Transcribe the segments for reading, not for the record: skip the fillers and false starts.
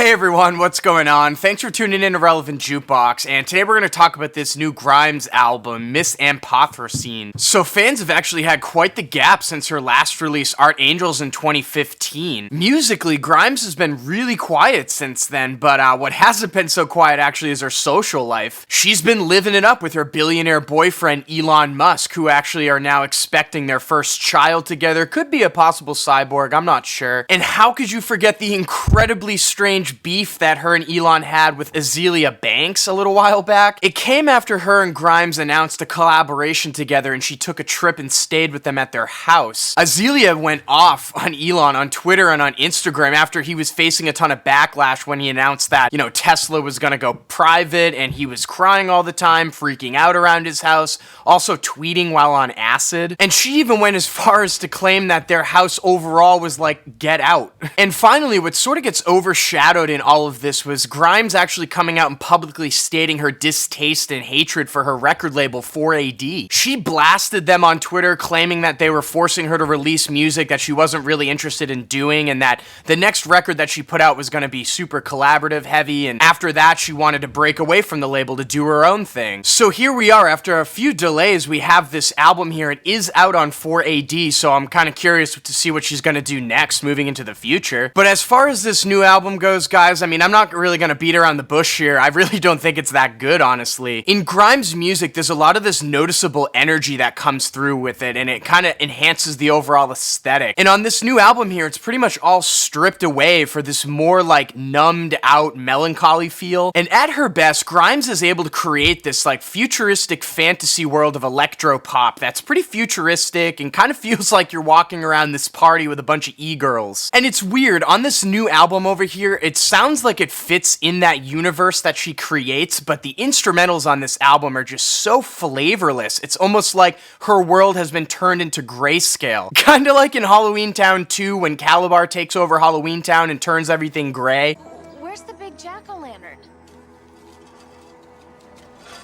Hey everyone, what's going on? Thanks for tuning in to Relevant Jukebox, and today we're going to talk about this new Grimes album, Miss Anthropocene. So fans have actually had quite the gap since her last release, Art Angels, in 2015. Musically, Grimes has been really quiet since then, but what hasn't been so quiet actually is her social life. She's been living it up with her billionaire boyfriend, Elon Musk, who actually are now expecting their first child together. Could be a possible cyborg, I'm not sure. And how could you forget the incredibly strange beef that her and Elon had with Azealia Banks a little while back? It came after her and Grimes announced a collaboration together and she took a trip and stayed with them at their house. Azealia went off on Elon on Twitter and on Instagram after he was facing a ton of backlash when he announced that, Tesla was gonna go private, and he was crying all the time, freaking out around his house, also tweeting while on acid. And she even went as far as to claim that their house overall was like, get out. And finally, what sort of gets overshadowed in all of this was Grimes actually coming out and publicly stating her distaste and hatred for her record label 4AD. She blasted them on Twitter, claiming that they were forcing her to release music that she wasn't really interested in doing, and that the next record that she put out was going to be super collaborative heavy, and after that she wanted to break away from the label to do her own thing. So here we are, after a few delays, we have this album here. It is out on 4AD, so I'm kind of curious to see what she's going to do next moving into the future. But as far as this new album goes, guys, I'm not really gonna beat around the bush here. I really don't think it's that good, honestly. In Grimes' music, there's a lot of this noticeable energy that comes through with it, and it kind of enhances the overall aesthetic. And on this new album here, it's pretty much all stripped away for this more like numbed out melancholy feel. And at her best, Grimes is able to create this like futuristic fantasy world of electro pop that's pretty futuristic and kind of feels like you're walking around this party with a bunch of e-girls. And it's weird, on this new album over here, it sounds like it fits in that universe that she creates, but the instrumentals on this album are just so flavorless. It's almost like her world has been turned into grayscale. Kinda like in Halloween Town 2 when Calabar takes over Halloween Town and turns everything gray. Where's the big jack-o'-lantern?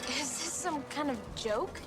Is this some kind of joke?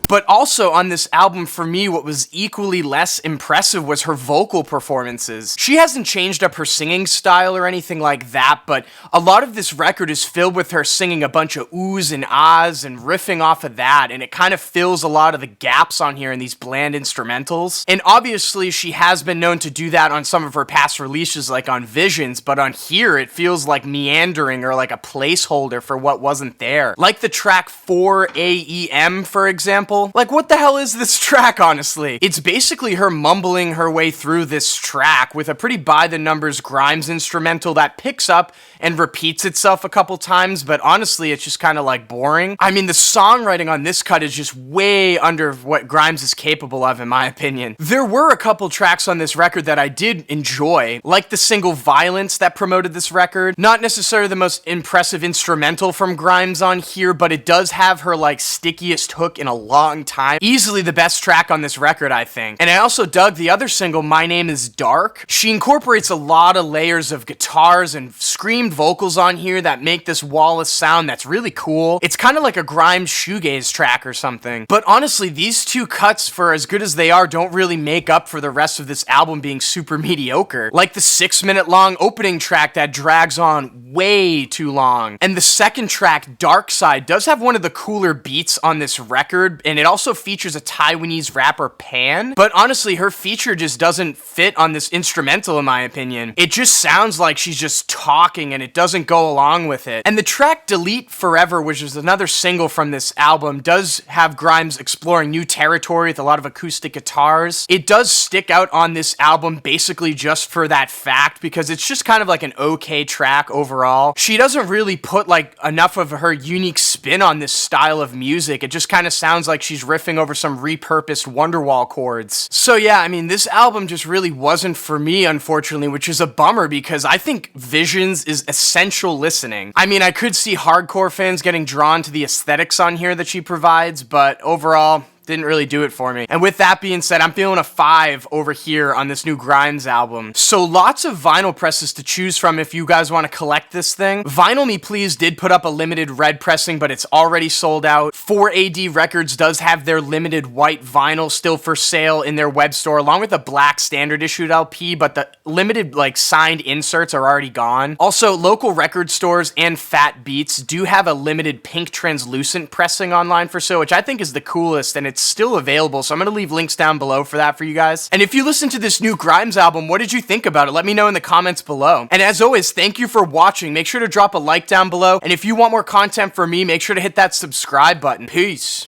But also on this album, for me, what was equally less impressive was her vocal performances. She hasn't changed up her singing style or anything like that, but a lot of this record is filled with her singing a bunch of oohs and ahs and riffing off of that, and it kind of fills a lot of the gaps on here in these bland instrumentals. And obviously, she has been known to do that on some of her past releases, like on Visions, but on here, it feels like meandering or like a placeholder for what wasn't there. Like the track 4AEM, for example. Like, what the hell is this track, honestly? It's basically her mumbling her way through this track with a pretty by-the-numbers Grimes instrumental that picks up and repeats itself a couple times, but honestly, it's just kind of like boring. I mean, the songwriting on this cut is just way under what Grimes is capable of, in my opinion. There were a couple tracks on this record that I did enjoy, like the single Violence that promoted this record. Not necessarily the most impressive instrumental from Grimes on here, but it does have her like stickiest hook in a long time. Easily the best track on this record, I think. And I also dug the other single, My Name is Dark. She incorporates a lot of layers of guitars and screamed vocals on here that make this wall of sound that's really cool. It's kind of like a Grimes shoegaze track or something. But honestly, these two cuts, for as good as they are, don't really make up for the rest of this album being super mediocre. Like the 6-minute long opening track that drags on way too long. And the second track, Dark Side, does have one of the cooler beats on this record, and it also features a Taiwanese rapper, Pan. But honestly, her feature just doesn't fit on this instrumental, in my opinion. It just sounds like she's just talking, and it doesn't go along with it. And the track Delete Forever, which is another single from this album, does have Grimes exploring new territory with a lot of acoustic guitars. It does stick out on this album basically just for that fact, because it's just kind of like an okay track overall. She doesn't really put like enough of her unique spin on this style of music. It just kind of sounds like she's riffing over some repurposed Wonderwall chords. So yeah, I mean, this album just really wasn't for me, unfortunately, which is a bummer because I think Visions is essential listening. I mean, I could see hardcore fans getting drawn to the aesthetics on here that she provides, but overall, didn't really do it for me. And with that being said, I'm feeling a 5 over here on this new Grimes album. So lots of vinyl presses to choose from if you guys want to collect this thing. Vinyl Me Please did put up a limited red pressing, but it's already sold out. 4AD Records does have their limited white vinyl still for sale in their web store, along with a black standard issued LP, but the limited like signed inserts are already gone. Also, local record stores and Fat Beats do have a limited pink translucent pressing online for sale, which I think is the coolest, and it's still available, so I'm gonna leave links down below for that for you guys. And if you listen to this new Grimes album, what did you think about it? Let me know in the comments below. And as always, thank you for watching. Make sure to drop a like down below, and if you want more content from me, make sure to hit that subscribe button. Peace.